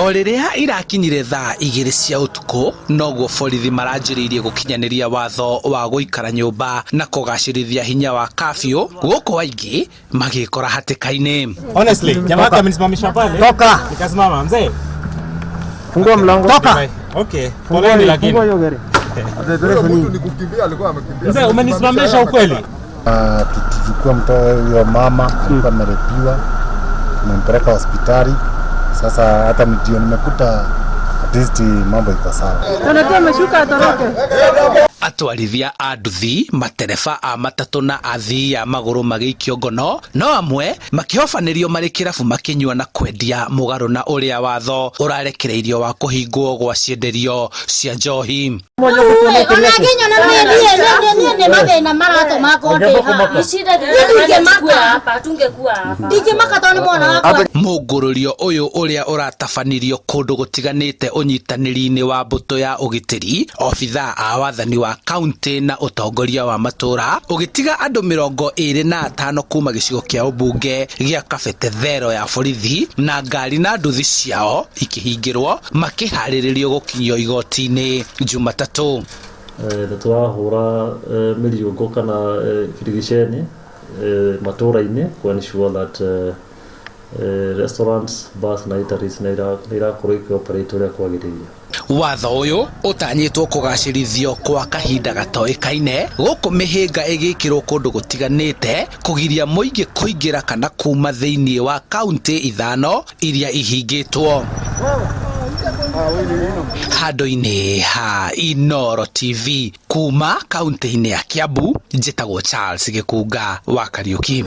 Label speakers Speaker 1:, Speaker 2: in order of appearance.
Speaker 1: O riria irakinyire thaa 2 cia utuku noguo borithi maranjĩrĩirie gukinyaniria watho wa guikara nyumba na kugacirithia hinya wa kafyu guku waingi magikora hatikaini.
Speaker 2: Honestly, jamaa amenisimamisha pale. Toka. Nikasimama mzee.
Speaker 3: Fungua mlango.
Speaker 2: Toka. Okay. Poleni lakini.
Speaker 3: Fungua hiyo gari.
Speaker 4: Mtu ni kukimbia alikuwa amekimbia.
Speaker 2: Mzee umenisimamisha ukweli?
Speaker 3: Tukichukua mtoto huyo mama alikuwa amerepiwa. Tumempeleka hospitali. Sasa hata ndio nimekuta at least mambo iko sawa.
Speaker 5: Tunatoa mashuka atoroke.
Speaker 1: Atwarithia a nduthi, matereba a matatu na athii a maguru magĩikio ngono, no amwe makĩhobanirio marĩ kĩrabu makĩnyua na kwendia mũgarũ na ũrĩa watho ũrarekereirio wa kũhingwo gwa cienderio cia njohi. Mũngũrũrio ũyũ ũrĩa ũratabanirio kũndũ gũtiganĩte ũnyitanĩri-inĩ wa mbũtũ ya ũgitĩri, obithaa a wathani wa kaunti na utongoria wa matura ugitiga andu 25 kuma gicigo kia ubunge gia Kabete ya borithi na ngari na nduthi ciao ikihingirwo makihariririo gukinyio igoti-ini Jumatatu.
Speaker 6: Twahura miriongo kana kirigiceni matura-ini kwa ensure that restaurants, bars na eateries na irakorwo ikioperate uria kwagiriire.
Speaker 1: Watho uyu utanyitwo kugacirithio kwa kahinda gatoikaine guku mihinga igikirwo kundu gutiganite kugiria muingi kuingira kana kuma thiini wa kaunti 5 iria ihingitwo. Handu-ini ha Inooro TV kuma kaunti-ini ya Kiambu, njitagwo Charles Gikunga wa Kariuki.